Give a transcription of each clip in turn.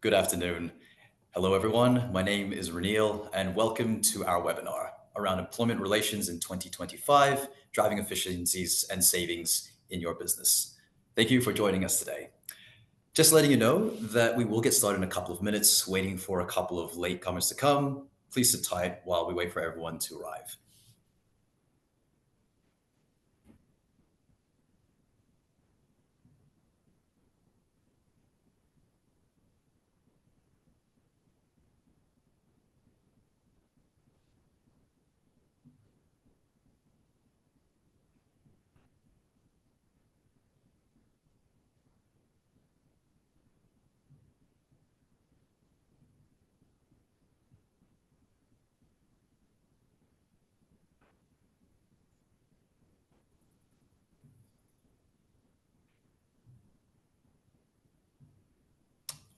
Good afternoon. Hello, everyone. My name is Renil, and welcome to our webinar around employment relations in 2025, driving efficiencies and savings in your business. Thank you for joining us today. Just letting you know that we will get started in a couple of minutes, waiting for a couple of latecomers to come. Please sit tight while we wait for everyone to arrive.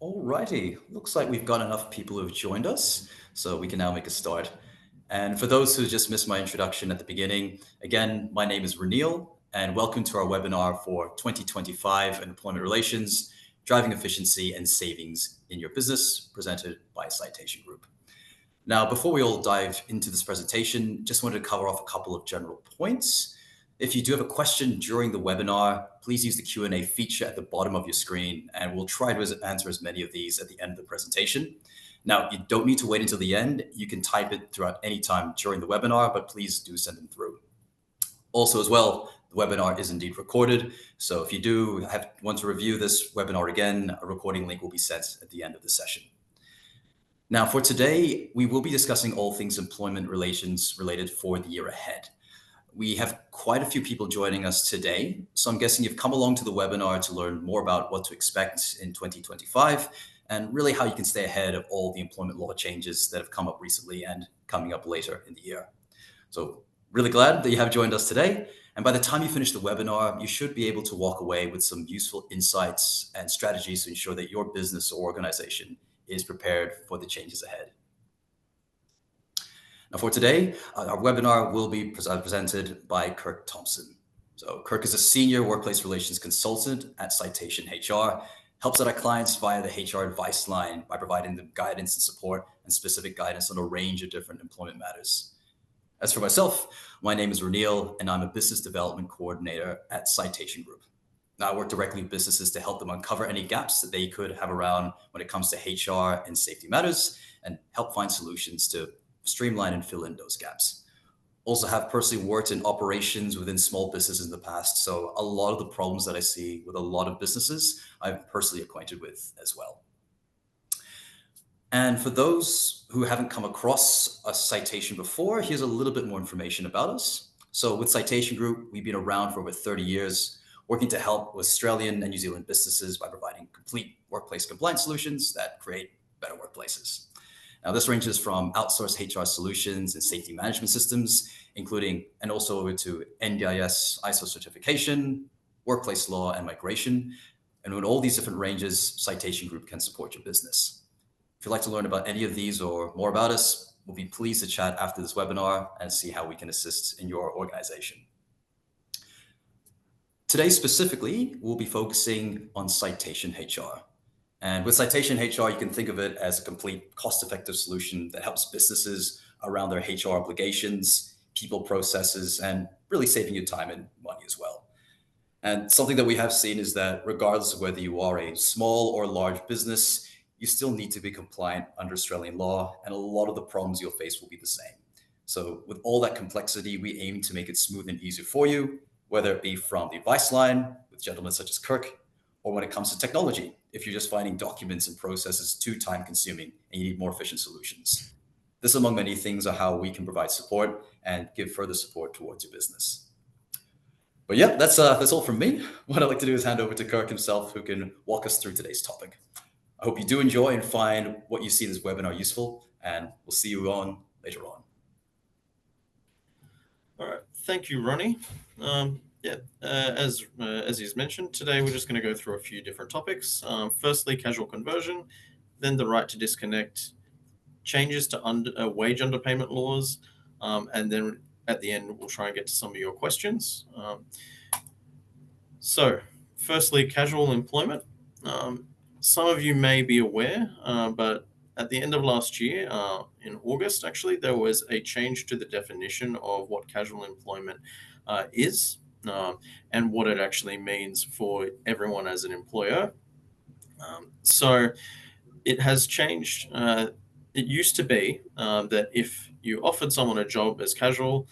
Alrighty, looks like we've got enough people who have joined us, so we can now make a start. And for those who just missed my introduction at the beginning, again, my name is Renil, and welcome to our webinar for 2025 Employment Relations, Driving Efficiency and Savings in Your Business, presented by Citation Group. Now, before we all dive into this presentation, just wanted to cover off a couple of general points. If you do have a question during the webinar, please use the Q&A feature at the bottom of your screen, and we'll try to answer as many of these at the end of the presentation. Now, you don't need to wait until the end. You can type it throughout any time during the webinar, but please do send them through. Also, as well, the webinar is indeed recorded. So if you do want to review this webinar again, a recording link will be sent at the end of the session. Now, for today, we will be discussing all things employment relations related for the year ahead. We have quite a few people joining us today, so I'm guessing you've come along to the webinar to learn more about what to expect in 2025 and really how you can stay ahead of all the employment law changes that have come up recently and coming up later in the year. So really glad that you have joined us today. And by the time you finish the webinar, you should be able to walk away with some useful insights and strategies to ensure that your business or organization is prepared for the changes ahead. Now for today, our webinar will be presented by Kirk Thomson. So Kirk is a senior workplace relations consultant at Citation HR, helps out our clients via the HR advice line by providing them guidance and support and specific guidance on a range of different employment matters. As for myself, my name is Renil, and I'm a business development coordinator at Citation Group. Now, I work directly with businesses to help them uncover any gaps that they could have around when it comes to HR and safety matters and help find solutions to streamline and fill in those gaps. Also have personally worked in operations within small businesses in the past, so a lot of the problems that I see with a lot of businesses, I'm personally acquainted with as well. And for those who haven't come across a Citation before, here's a little bit more information about us. So with Citation Group, we've been around for over 30 years, working to help Australian and New Zealand businesses by providing complete workplace compliance solutions that create better workplaces. Now, this ranges from outsourced HR solutions and safety management systems, including and also over to NDIS ISO certification, workplace law, and migration. And with all these different ranges, Citation Group can support your business. If you'd like to learn about any of these or more about us, we'll be pleased to chat after this webinar and see how we can assist in your organization. Today specifically, we'll be focusing on Citation HR. And with Citation HR, you can think of it as a complete cost-effective solution that helps businesses around their HR obligations, people processes, and really saving you time and money as well. And something that we have seen is that regardless of whether you are a small or large business, you still need to be compliant under Australian law, and a lot of the problems you'll face will be the same. So with all that complexity, we aim to make it smooth and easy for you, whether it be from the advice line with gentlemen such as Kirk, or when it comes to technology, if you're just finding documents and processes too time consuming and you need more efficient solutions. This, among many things, are how we can provide support and give further support towards your business. But yeah, that's all from me. What I'd like to do is hand over to Kirk himself, who can walk us through today's topic. I hope you do enjoy and find what you see in this webinar useful, and we'll see you on later on. All right, thank you, Ronnie. As he's mentioned, today we're just going to go through a few different topics. Firstly, casual conversion, then the right to disconnect, changes to wage underpayment laws, and then at the end we'll try and get to some of your questions. So, firstly, casual employment. some of you may be aware, but at the end of last year, in August, actually, there was a change to the definition of what casual employment is, and what it actually means for everyone as an employer. So it has changed. It used to be that if you offered someone a job as casual,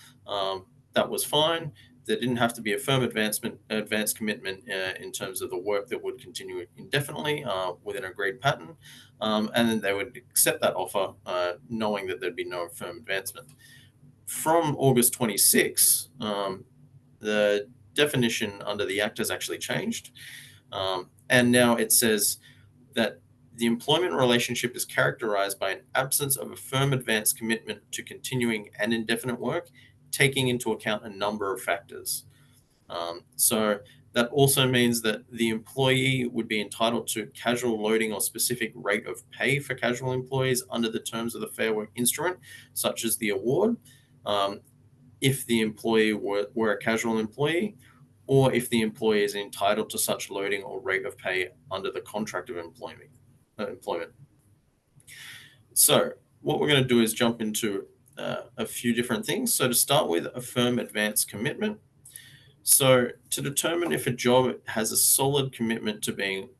that was fine. There didn't have to be a firm advance commitment in terms of the work that would continue indefinitely with an agreed pattern, and then they would accept that offer, knowing that there'd be no firm advancement. From August 26, the definition under the Act has actually changed, and now it says that the employment relationship is characterized by an absence of a firm advance commitment to continuing and indefinite work, taking into account a number of factors. So that also means that the employee would be entitled to casual loading or specific rate of pay for casual employees under the terms of the Fair Work instrument, such as the award, um, if the employee were a casual employee, or if the employee is entitled to such loading or rate of pay under the contract of employment. So, what we're going to do is jump into a few different things. So, to start with, a firm advance commitment. So, to determine if a job has a solid commitment to being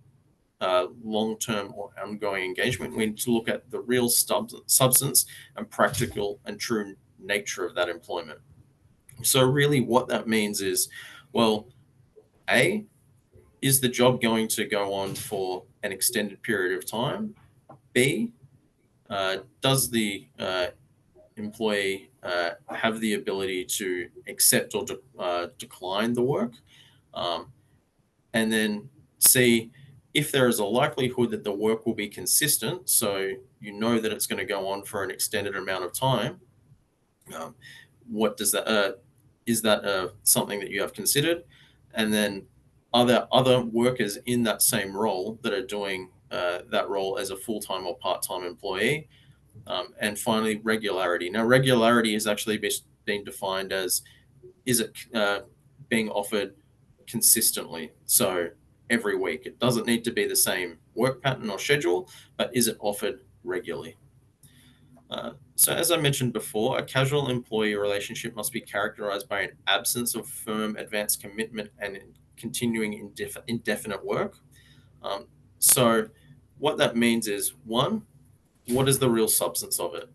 long term or ongoing engagement, we need to look at the real substance and practical and true nature of that employment. So, really, what that means is, well, A, is the job going to go on for an extended period of time? B, does the employee have the ability to accept or decline the work? Um, and then C, if there is a likelihood that the work will be consistent, so you know that it's going to go on for an extended amount of time, um, what does that is that something that you have considered? And then are there other workers in that same role that are doing that role as a full-time or part-time employee? And finally, regularity. Now, regularity is actually been defined as, is it being offered consistently? So every week. It doesn't need to be the same work pattern or schedule, but is it offered regularly? So, as I mentioned before, a casual employee relationship must be characterized by an absence of firm advance commitment and continuing indefinite work. Um, so, what that means is, one, what is the real substance of it?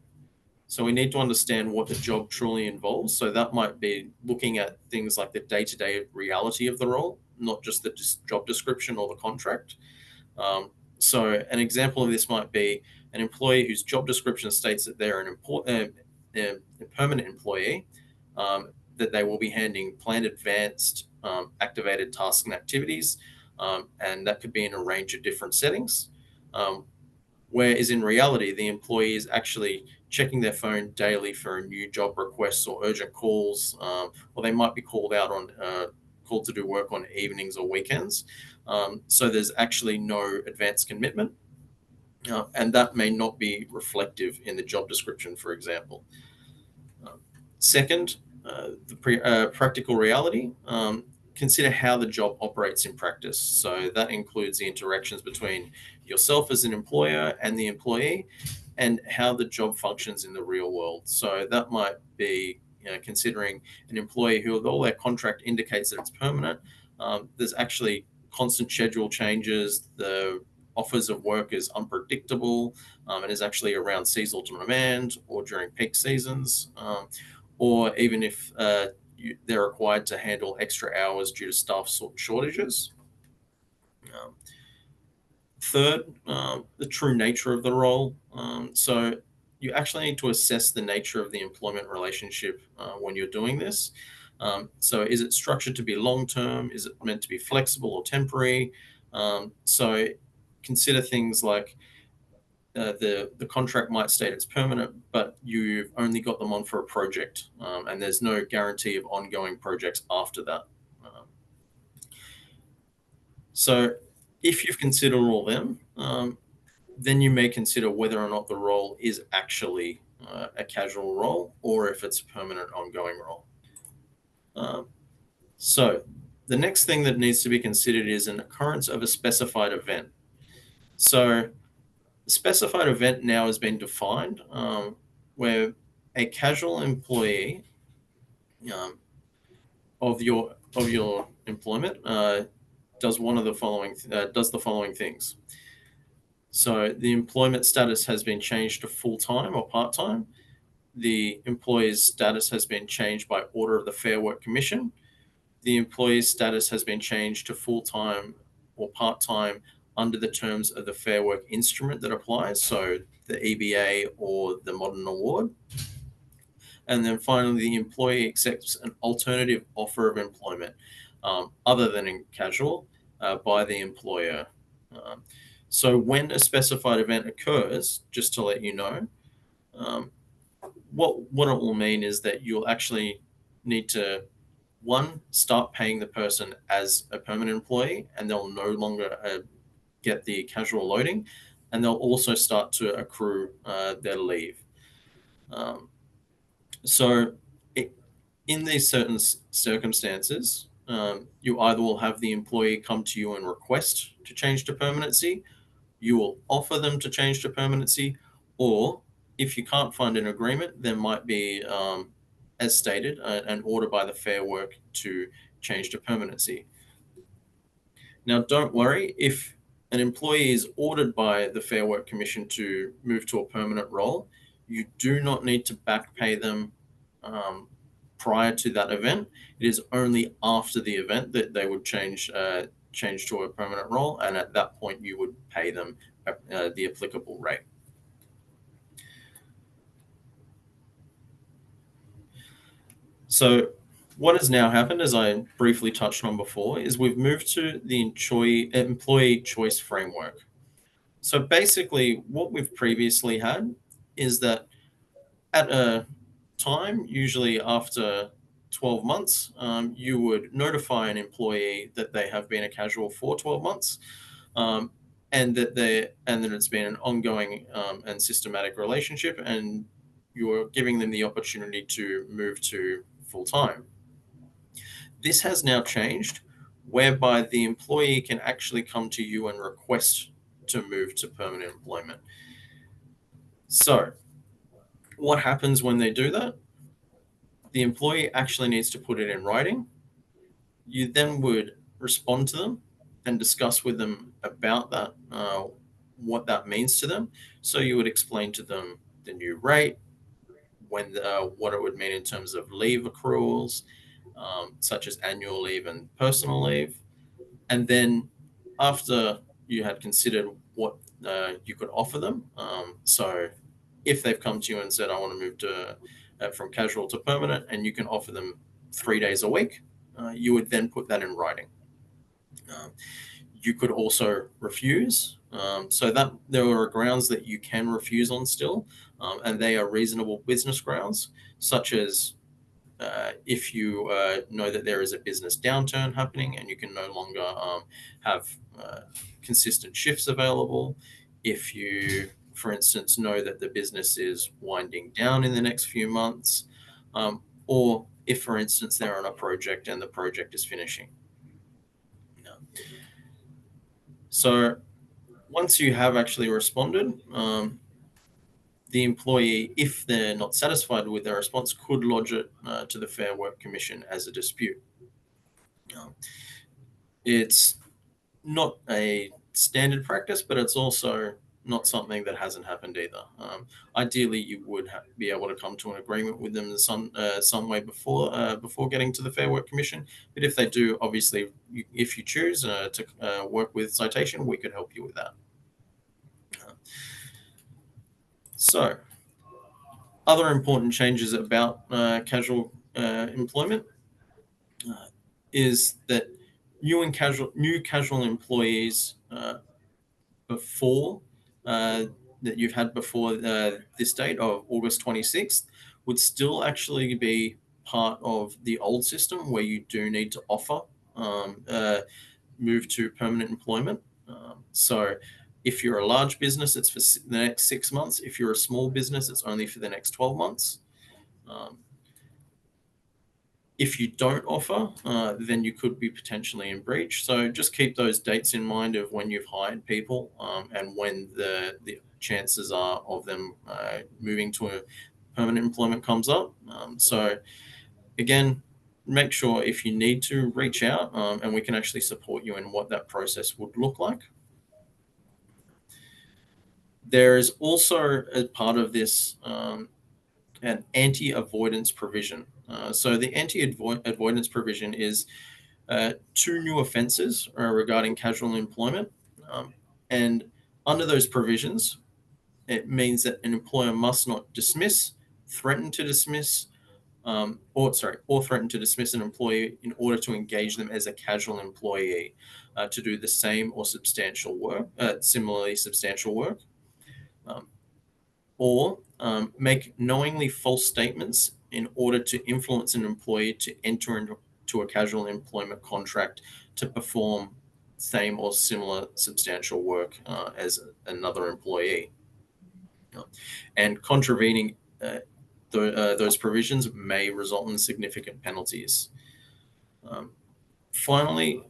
So we need to understand what the job truly involves. So that might be looking at things like the day-to-day reality of the role, not just the job description or the contract. So an example of this might be an employee whose job description states that they're a permanent employee, that they will be handling planned advanced activated tasks and activities, and that could be in a range of different settings. Um, Whereas in reality, the employee is actually checking their phone daily for new job requests or urgent calls, or they might be called out on called to do work on evenings or weekends. So there's actually no advance commitment, and that may not be reflective in the job description, for example. Um, Second, practical reality. Consider how the job operates in practice. So that includes the interactions between yourself as an employer and the employee, and how the job functions in the real world. So that might be, considering an employee who, although their contract indicates that it's permanent, there's actually constant schedule changes. The offers of work is unpredictable, and is actually around seasonal demand or during peak seasons, or even if they're required to handle extra hours due to staff shortages. Um, Third, the true nature of the role. So you actually need to assess the nature of the employment relationship when you're doing this. So is it structured to be long term? Is it meant to be flexible or temporary? So consider things like the contract might state it's permanent, but you've only got them on for a project, and there's no guarantee of ongoing projects after that. Um, so, if you've considered all of them, then you may consider whether or not the role is actually a casual role or if it's a permanent, ongoing role. Um, so, the next thing that needs to be considered is an occurrence of a specified event. So the specified event now has been defined, where a casual employee um, of your employment does the following things. So the employment status has been changed to full time or part time. The employee's status has been changed by order of the Fair Work Commission. The employee's status has been changed to full time or part time under the terms of the Fair Work instrument that applies, so the EBA or the Modern Award. And then finally, the employee accepts an alternative offer of employment other than in casual by the employer. Um, so when a specified event occurs, just to let you know, um, what it will mean is that you'll actually need to, one, start paying the person as a permanent employee, and they'll no longer get the casual loading, and they'll also start to accrue their leave. Um, so, it, in these certain circumstances, you either will have the employee come to you and request to change to permanency, you will offer them to change to permanency, or if you can't find an agreement, there might be, as stated, an order by the Fair Work to change to permanency. Now, don't worry if an employee is ordered by the Fair Work Commission to move to a permanent role, you do not need to back pay them um, prior to that event. It is only after the event that they would change to a permanent role, and at that point, you would pay them the applicable rate. So, what has now happened, as I briefly touched on before, is we've moved to the employee choice framework. So basically, what we've previously had is that at a time, usually after 12 months, you would notify an employee that they have been a casual for 12 months, um, and that it's been an ongoing and systematic relationship, and you're giving them the opportunity to move to full time. This has now changed, whereby the employee can actually come to you and request to move to permanent employment. So, what happens when they do that? The employee actually needs to put it in writing. You then would respond to them and discuss with them about that, what that means to them. So you would explain to them the new rate, what it would mean in terms of leave accruals, such as annual leave and personal leave. And then after you had considered what you could offer them, so if they've come to you and said, I want to move to from casual to permanent, and you can offer them 3 days a week, you would then put that in writing. Um, you could also refuse, so that there are grounds that you can refuse on still, and they are reasonable business grounds, such as if you know that there is a business downturn happening and you can no longer have consistent shifts available, if you, for instance, know that the business is winding down in the next few months, or if, for instance, they're on a project and the project is finishing. So once you have actually responded, the employee, if they're not satisfied with their response, could lodge it to the Fair Work Commission as a dispute. It's not a standard practice, but it's also not something that hasn't happened either. Ideally, you would be able to come to an agreement with them in some way before getting to the Fair Work Commission. But if they do, obviously, if you choose to work with citation, we could help you with that. So, other important changes about casual employment is that new casual employees before that you've had before this date of August 26th would still actually be part of the old system where you do need to offer move to permanent employment. So if you're a large business, it's for the next 6 months. If you're a small business, it's only for the next 12 months. Um, If you don't offer, then you could be potentially in breach. So just keep those dates in mind of when you've hired people, and when the chances are of them moving to a permanent employment comes up. So again, make sure if you need to reach out, and we can actually support you in what that process would look like. There is also, as part of this, an anti-avoidance provision. So the anti-avoidance provision is two new offences regarding casual employment, and under those provisions, it means that an employer must not dismiss, threaten to dismiss, or threaten to dismiss an employee in order to engage them as a casual employee to do the same or substantial work, similarly substantial work, um, or make knowingly false statements in order to influence an employee to enter into a casual employment contract to perform same or similar substantial work as another employee. And contravening those provisions may result in significant penalties. Um, Finally,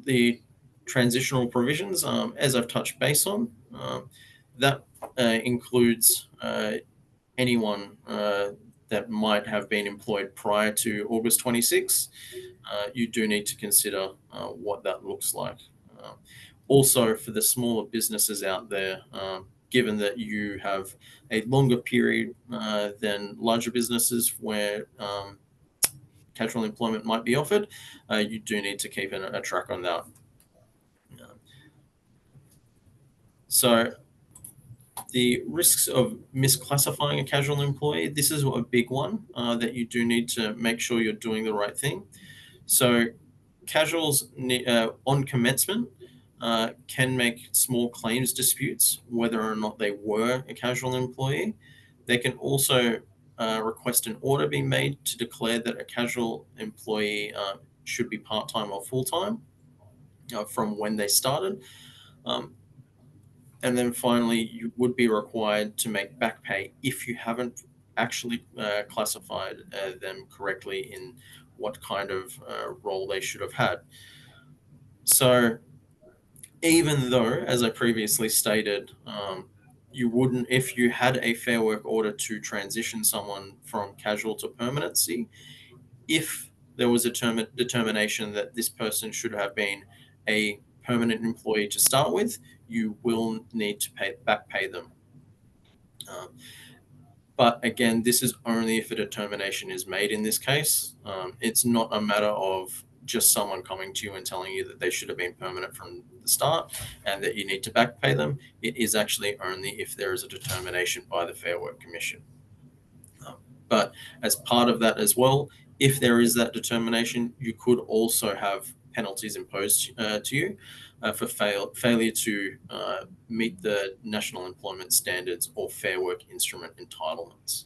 the transitional provisions, as I've touched base on, that includes anyone that might have been employed prior to August 26. You do need to consider what that looks like. Um, Also, for the smaller businesses out there, given that you have a longer period than larger businesses where casual employment might be offered, you do need to keep a track on that. Um, So, the risks of misclassifying a casual employee, this is a big one that you do need to make sure you're doing the right thing. So, casuals on commencement can make small claims disputes, whether or not they were a casual employee. They can also request an order be made to declare that a casual employee should be part time or full time from when they started. Um, and then finally, you would be required to make back pay if you haven't actually classified them correctly in what kind of role they should have had. So, even though, as I previously stated, you wouldn't, if you had a fair work order to transition someone from casual to permanency, if there was a determination that this person should have been a permanent employee to start with, you will need to back pay them. Um, but again, this is only if a determination is made in this case. It's not a matter of just someone coming to you and telling you that they should have been permanent from the start and that you need to back pay them. It is actually only if there is a determination by the Fair Work Commission. Um, but as part of that as well, if there is that determination, you could also have penalties imposed to you for failure to meet the National Employment Standards or Fair Work Instrument entitlements.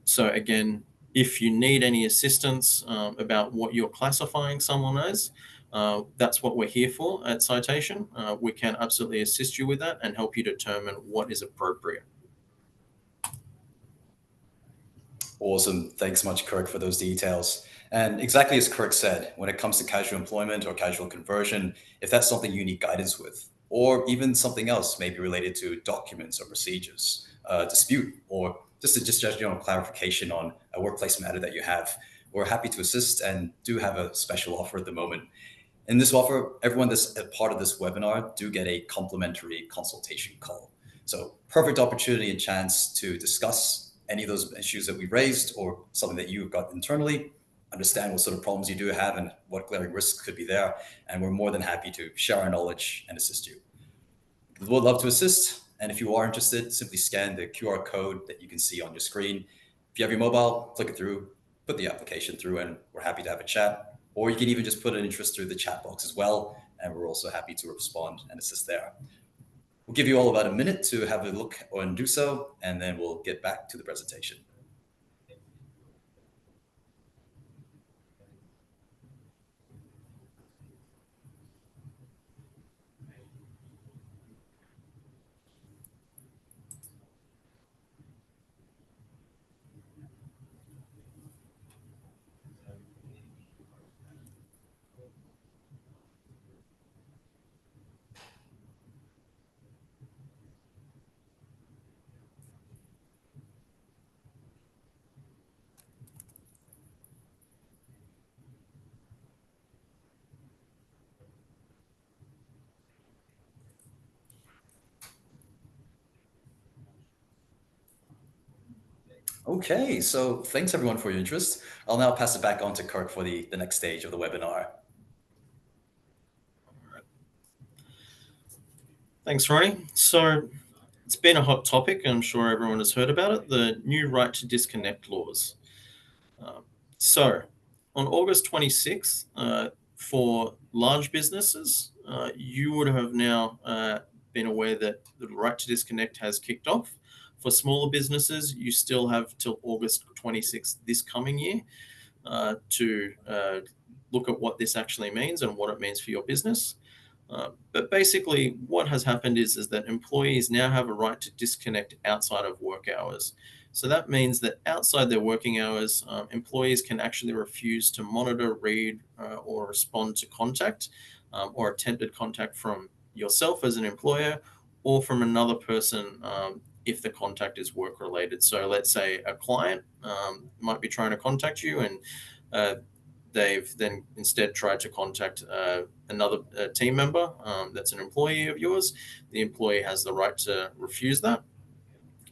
So again, if you need any assistance about what you're classifying someone as, that's what we're here for at Citation. We can absolutely assist you with that and help you determine what is appropriate. Awesome. Thanks much, Kirk, for those details. And exactly as Kirk said, when it comes to casual employment or casual conversion, if that's something you need guidance with, or even something else maybe related to documents or procedures, dispute, or just general clarification on a workplace matter that you have, we're happy to assist and do have a special offer at the moment. In this offer, everyone that's a part of this webinar do get a complimentary consultation call. So perfect opportunity and chance to discuss any of those issues that we raised or something that you've got internally, understand what sort of problems you do have and what glaring risks could be there. And we're more than happy to share our knowledge and assist you. We'd love to assist. And if you are interested, simply scan the QR code that you can see on your screen. If you have your mobile, click it through, put the application through, and we're happy to have a chat. Or you can even just put an interest through the chat box as well, and we're also happy to respond and assist there. We'll give you all about a minute to have a look and do so, and then we'll get back to the presentation. Okay, so thanks everyone for your interest. I'll now pass it back on to Kirk for the next stage of the webinar. Thanks, Ronnie. So it's been a hot topic, and I'm sure everyone has heard about it, the new right to disconnect laws. Um, so on August 26th, for large businesses, you would have now been aware that the right to disconnect has kicked off. For smaller businesses, you still have till August 26th this coming year to look at what this actually means and what it means for your business. But basically, what has happened is that employees now have a right to disconnect outside of work hours. So that means that outside their working hours, employees can actually refuse to monitor, read, or respond to contact or attempted contact from yourself as an employer or from another person if the contact is work related. So let's say a client might be trying to contact you and uh, they've then instead tried to contact another team member that's an employee of yours. The employee has the right to refuse that.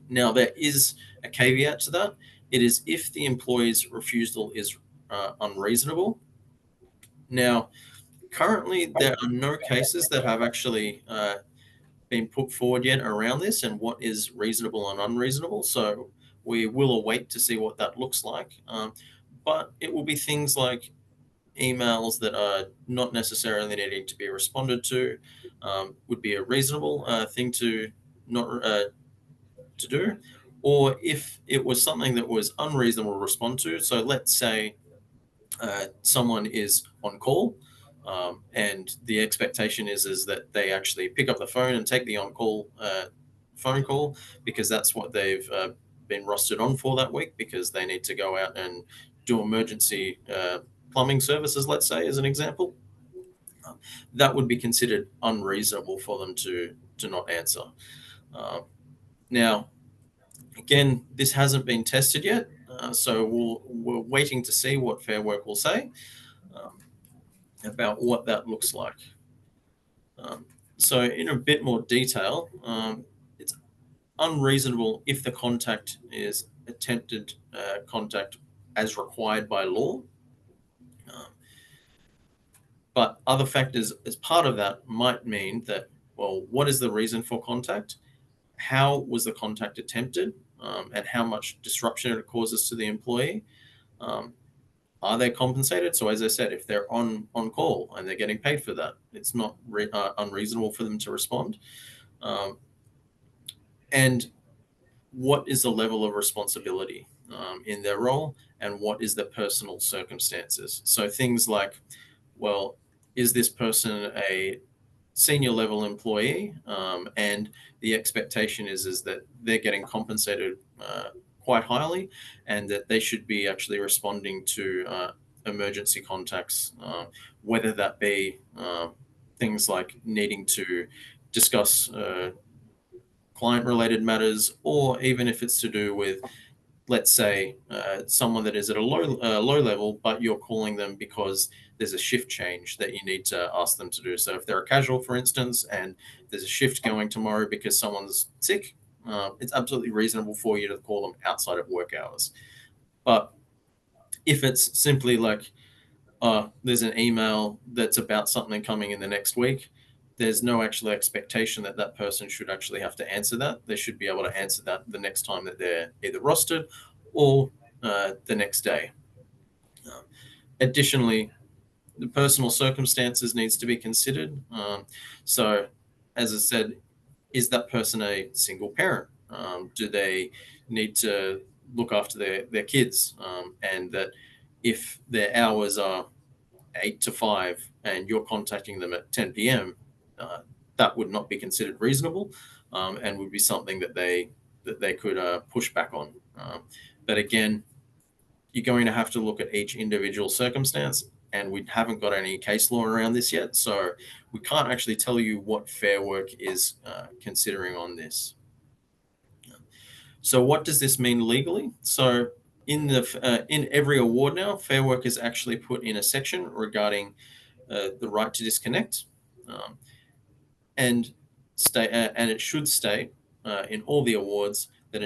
Now, there is a caveat to that. It is if the employee's refusal is unreasonable. Now, currently, there are no cases that have actually been put forward yet around this and what is reasonable and unreasonable. So we will await to see what that looks like. But it will be things like emails that are not necessarily needing to be responded to would be a reasonable thing to not to do, or if it was something that was unreasonable to respond to. So let's say someone is on call. And the expectation is that they actually pick up the phone and take the on call phone call because that's what they've been rostered on for that week because they need to go out and do emergency plumbing services, let's say, as an example. That would be considered unreasonable for them to not answer. Now, again, this hasn't been tested yet, so we're waiting to see what Fair Work will say um, about what that looks like. Um, so, in a bit more detail, it's unreasonable if the contact is attempted contact as required by law. Um, but other factors as part of that might mean that, well, what is the reason for contact? How was the contact attempted? And how much disruption it causes to the employee? Um, are they compensated? So, as I said, if they're on call and they're getting paid for that, it's not unreasonable for them to respond. Um, and what is the level of responsibility in their role, and what is the personal circumstances? So, things like, well, is this person a senior level employee, and the expectation is that they're getting compensated quite highly, and that they should be actually responding to emergency contacts, whether that be things like needing to discuss client related matters, or even if it's to do with, let's say, someone that is at a low level, but you're calling them because there's a shift change that you need to ask them to do. So if they're a casual, for instance, and there's a shift going tomorrow because someone's sick, it's absolutely reasonable for you to call them outside of work hours. But if it's simply like, there's an email that's about something coming in the next week, there's no actual expectation that that person should actually have to answer that. They should be able to answer that the next time that they're either rostered or the next day. Um, Additionally, the personal circumstances needs to be considered. So, as I said, is that person a single parent? Do they need to look after their kids? And that if their hours are 8 to 5 and you're contacting them at 10 p.m., that would not be considered reasonable, and would be something that they could push back on. But again, you're going to have to look at each individual circumstance, and we haven't got any case law around this yet, so we can't actually tell you what Fair Work is considering on this. So, what does this mean legally? So, in every award now, Fair Work is actually put in a section regarding the right to disconnect, um, and and it should state in all the awards that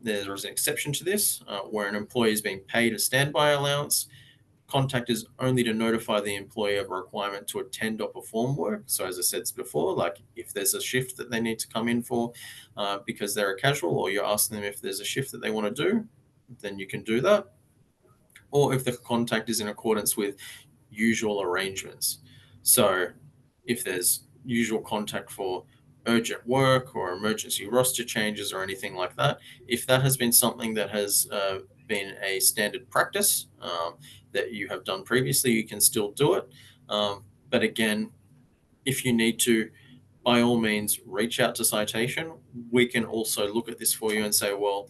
there is an exception to this where an employee is being paid a standby allowance. Contact is only to notify the employee of a requirement to attend or perform work. So, as I said before, like if there's a shift that they need to come in for because they're a casual, or you're asking them if there's a shift that they want to do, then you can do that. Or if the contact is in accordance with usual arrangements. So, if there's usual contact for urgent work or emergency roster changes or anything like that, if that has been something that has been a standard practice that you have done previously, you can still do it. But again, if you need to, by all means, reach out to Citation. We can also look at this for you and say, well,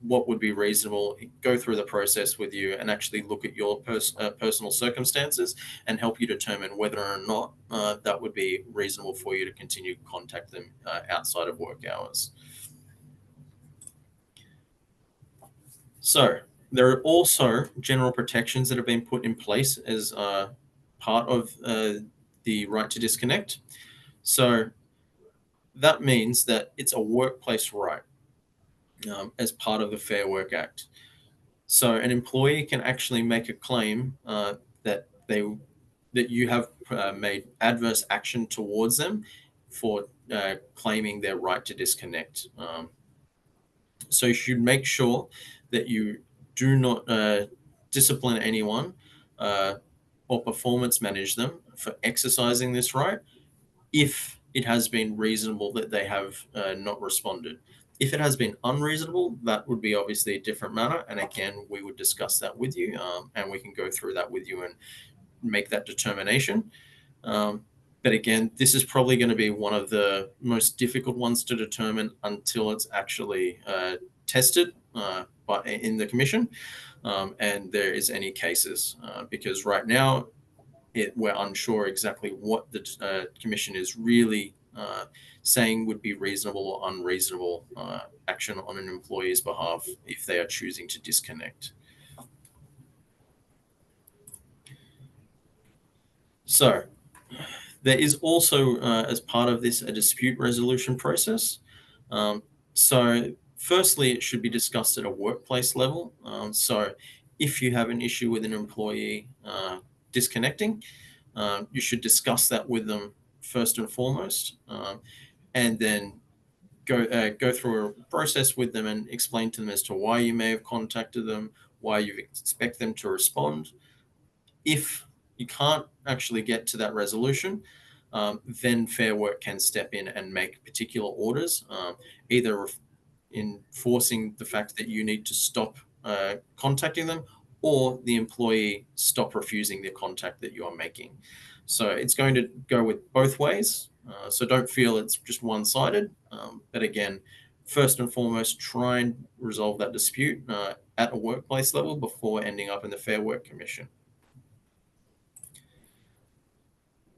what would be reasonable, go through the process with you and actually look at your personal circumstances and help you determine whether or not that would be reasonable for you to continue to contact them outside of work hours. So there are also general protections that have been put in place as part of the right to disconnect. So that means that it's a workplace right as part of the Fair Work Act. So an employee can actually make a claim that you have made adverse action towards them for claiming their right to disconnect. So you should make sure that you do not discipline anyone or performance manage them for exercising this right if it has been reasonable that they have not responded. If it has been unreasonable, that would be obviously a different matter. And again, we would discuss that with you and we can go through that with you and make that determination. But again, this is probably going to be one of the most difficult ones to determine until it's actually tested in the commission and there is any cases. Because right now, we're unsure exactly what the commission is really saying would be reasonable or unreasonable action on an employee's behalf if they are choosing to disconnect. So there is also, as part of this, a dispute resolution process. So firstly, it should be discussed at a workplace level. So if you have an issue with an employee disconnecting, you should discuss that with them first and foremost, and then go through a process with them and explain to them as to why you may have contacted them, why you expect them to respond. If you can't actually get to that resolution, then Fair Work can step in and make particular orders, either enforcing the fact that you need to stop contacting them or the employee stop refusing the contact that you are making. So it's going to go with both ways. So don't feel it's just one-sided. But again, first and foremost, try and resolve that dispute at a workplace level before ending up in the Fair Work Commission.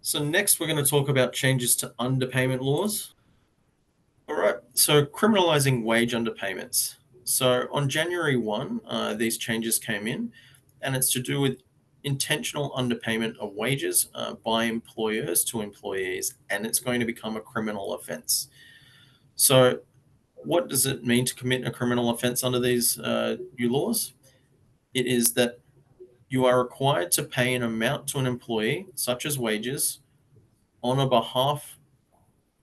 So next, we're going to talk about changes to underpayment laws. All right, so criminalizing wage underpayments. So on January 1, these changes came in, and it's to do with intentional underpayment of wages by employers to employees, and it's going to become a criminal offense. So what does it mean to commit a criminal offense under these new laws? It is that you are required to pay an amount to an employee, such as wages, on a behalf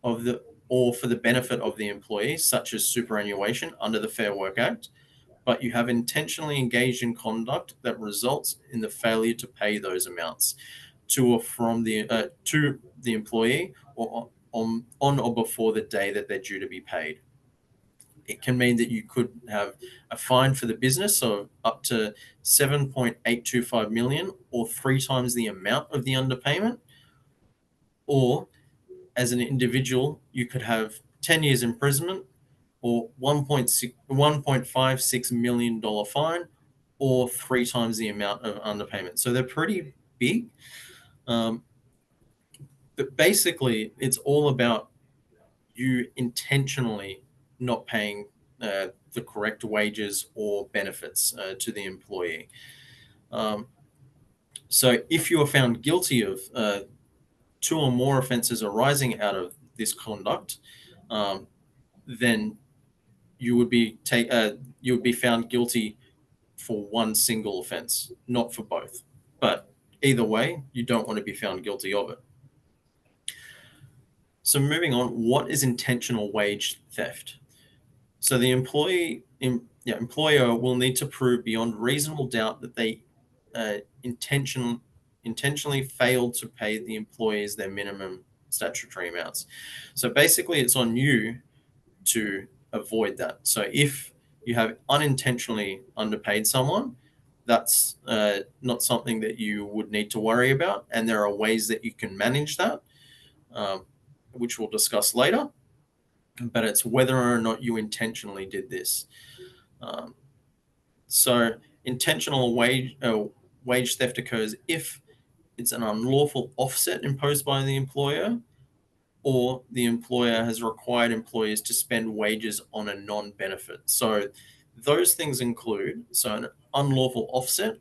of the or for the benefit of the employee, such as superannuation under the Fair Work Act, but you have intentionally engaged in conduct that results in the failure to pay those amounts to or from to the employee or on or before the day that they're due to be paid. It can mean that you could have a fine for the business of up to 7.825 million or 3 times the amount of the underpayment, or as an individual, you could have 10 years imprisonment or $1.56 million fine or 3 times the amount of underpayment. So they're pretty big. But basically, it's all about you intentionally not paying the correct wages or benefits to the employee. So if you are found guilty of 2 or more offences arising out of this conduct, then you would be you would be found guilty for one single offence, not for both. But either way, you don't want to be found guilty of it. So moving on, what is intentional wage theft? So the employer will need to prove beyond reasonable doubt that they uh, intention, intentionally failed to pay the employees their minimum statutory amounts. So basically, it's on you to avoid that. So if you have unintentionally underpaid someone, that's not something that you would need to worry about. And there are ways that you can manage that, um, which we'll discuss later. But it's whether or not you intentionally did this. Um, so intentional wage theft occurs if it's an unlawful offset imposed by the employer, or the employer has required employees to spend wages on a non-benefit. So those things include, so an unlawful offset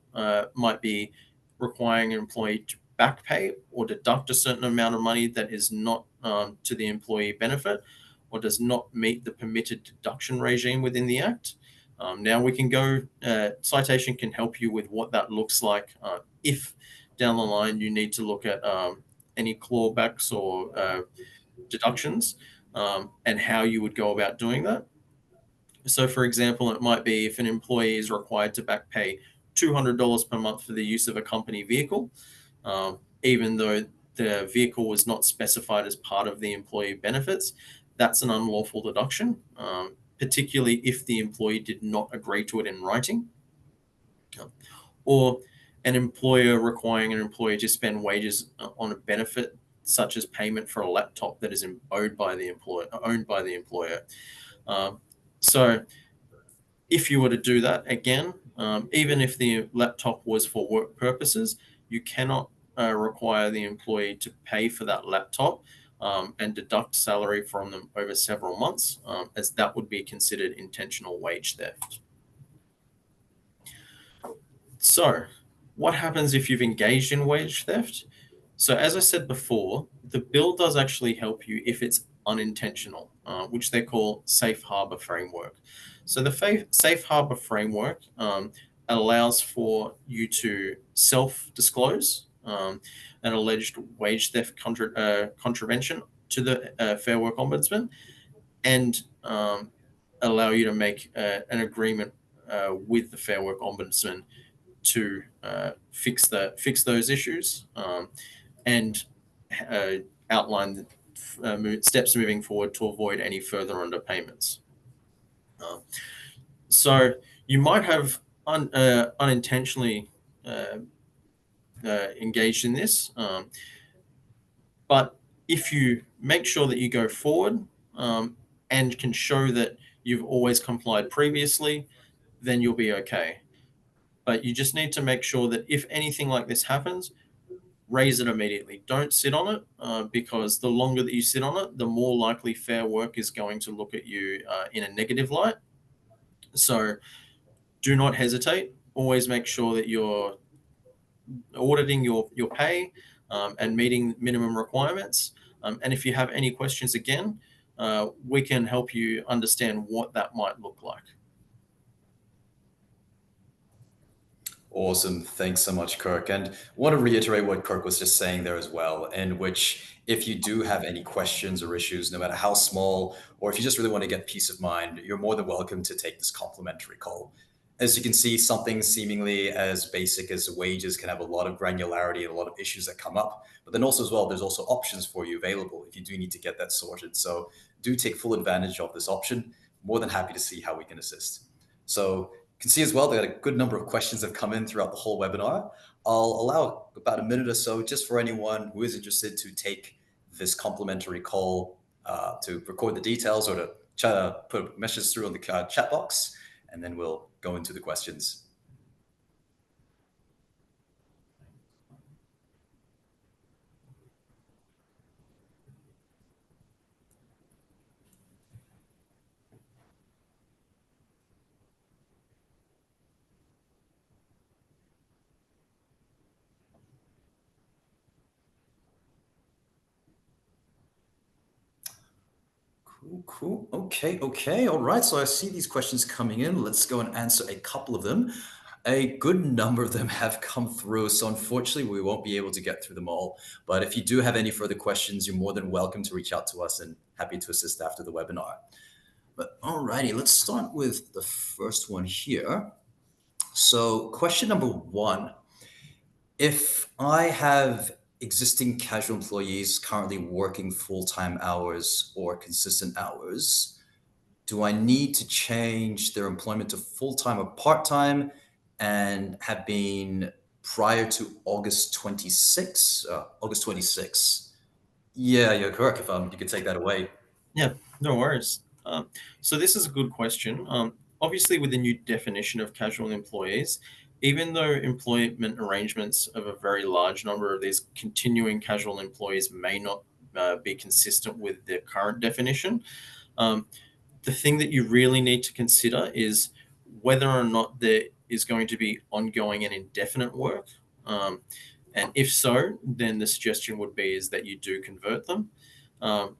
might be requiring an employee to back pay or deduct a certain amount of money that is not to the employee benefit or does not meet the permitted deduction regime within the Act. Now we can go, citation can help you with what that looks like if down the line you need to look at any clawbacks or deductions, and how you would go about doing that. So, for example, it might be if an employee is required to back pay $200 per month for the use of a company vehicle, even though the vehicle was not specified as part of the employee benefits, that's an unlawful deduction, particularly if the employee did not agree to it in writing. Or an employer requiring an employee to spend wages on a benefit such as payment for a laptop that is owned by the employer. Um, so if you were to do that again, even if the laptop was for work purposes, you cannot require the employee to pay for that laptop and deduct salary from them over several months, as that would be considered intentional wage theft. So, what happens if you've engaged in wage theft? So, as I said before, the bill does actually help you if it's unintentional, which they call safe harbor framework. So, the safe harbor framework allows for you to self disclose an alleged wage theft contravention to the Fair Work Ombudsman, and allow you to make an agreement with the Fair Work Ombudsman to fix those issues, and uh, outline the steps moving forward to avoid any further underpayments. Uh, so you might have unintentionally uh, engaged in this, but if you make sure that you go forward and can show that you've always complied previously, then you'll be okay. But you just need to make sure that if anything like this happens, raise it immediately. Don't sit on it, because the longer that you sit on it, the more likely Fair Work is going to look at you in a negative light. So do not hesitate. Always make sure that you're auditing your pay and meeting minimum requirements. And if you have any questions again, we can help you understand what that might look like. Awesome. Thanks so much, Kirk. And want to reiterate what Kirk was just saying there as well, in which if you do have any questions or issues, no matter how small, or if you just really want to get peace of mind, you're more than welcome to take this complimentary call. As you can see, something seemingly as basic as wages can have a lot of granularity and a lot of issues that come up. But then also as well, there's also options for you available if you do need to get that sorted. So do take full advantage of this option. More than happy to see how we can assist. So you can see as well that a good number of questions have come in throughout the whole webinar. I'll allow about a minute or so just for anyone who is interested to take this complimentary call to record the details or to try to put a message through on the chat box, and then we'll go into the questions. Cool, cool. Okay, okay. All right. So I see these questions coming in. Let's go and answer a couple of them. A good number of them have come through. So unfortunately, we won't be able to get through them all. But if you do have any further questions, you're more than welcome to reach out to us and happy to assist after the webinar. But alrighty, let's start with the first one here. So question number one, if I have existing casual employees currently working full-time hours or consistent hours, do I need to change their employment to full-time or part-time and have been prior to August 26? August 26. Yeah, you're correct. If you could take that away. Yeah, no worries. So this is a good question. Obviously, with the new definition of casual employees, even though employment arrangements of a very large number of these continuing casual employees may not be consistent with the current definition, um, the thing that you really need to consider is whether or not there is going to be ongoing and indefinite work. And if so, then the suggestion would be is that you do convert them. Um,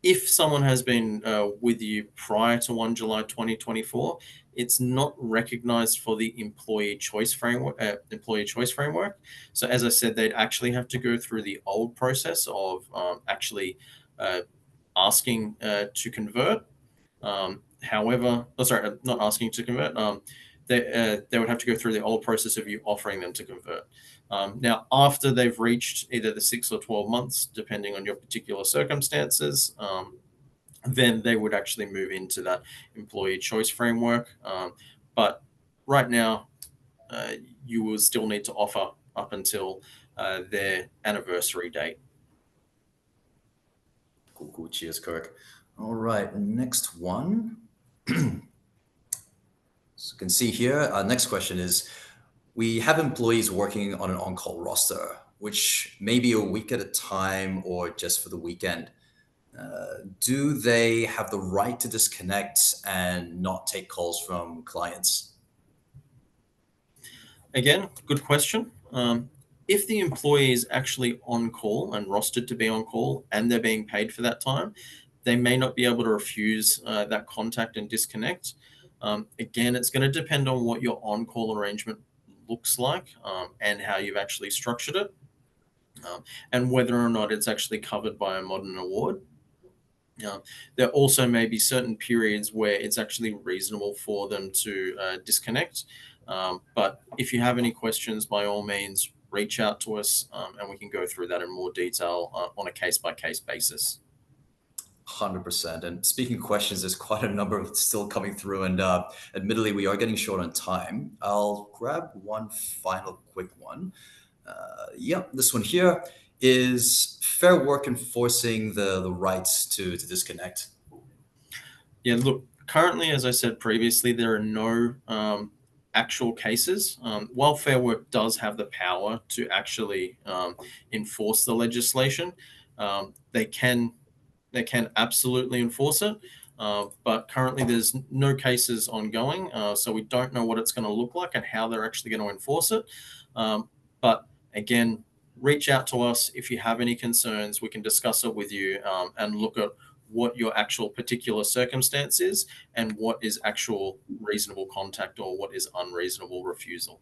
if someone has been with you prior to 1 July 2024, it's not recognized for the employee choice framework. So as I said, they'd actually have to go through the old process of actually uh, asking to convert. Not asking to convert. They would have to go through the old process of you offering them to convert. Now, after they've reached either the 6 or 12 months, depending on your particular circumstances, then they would actually move into that employee choice framework. But right now, uh, you will still need to offer up until their anniversary date. Cool, cool. Cheers, Kirk. All right, next one. So you can see here, our next question is, we have employees working on an on-call roster, which may be a week at a time or just for the weekend. Do they have the right to disconnect and not take calls from clients? Again, good question. If the employee is actually on call and rostered to be on call and they're being paid for that time, they may not be able to refuse that contact and disconnect. Again, it's going to depend on what your on call arrangement looks like and how you've actually structured it, and whether or not it's actually covered by a modern award. Uh, there also may be certain periods where it's actually reasonable for them to disconnect. But if you have any questions, by all means, reach out to us and we can go through that in more detail on a case by case basis. 100%. And speaking of questions, there's quite a number of still coming through. And admittedly, we are getting short on time. I'll grab one final quick one. Yep, this one here is fair work enforcing the rights to disconnect. Yeah, look, currently, as I said previously, there are no actual cases. While Fair Work does have the power to actually enforce the legislation, they can absolutely enforce it. But currently, there's no cases ongoing, so we don't know what it's going to look like and how they're actually going to enforce it. But again, reach out to us if you have any concerns. We can discuss it with you and look at what your actual particular circumstance is and what is actual reasonable contact or what is unreasonable refusal.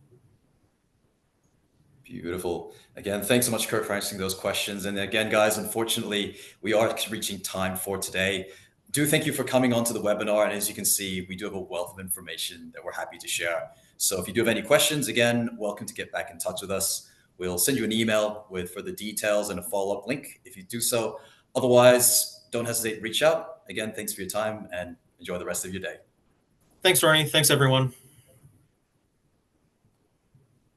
Beautiful. Again, thanks so much, Kirk, for answering those questions. And again, guys, unfortunately, we are reaching time for today. Do thank you for coming on to the webinar. And as you can see, we do have a wealth of information that we're happy to share. So if you do have any questions, again, welcome to get back in touch with us. We'll send you an email with further details and a follow-up link if you do so. Otherwise, don't hesitate to reach out. Again, thanks for your time and enjoy the rest of your day. Thanks, Ronnie. Thanks, everyone.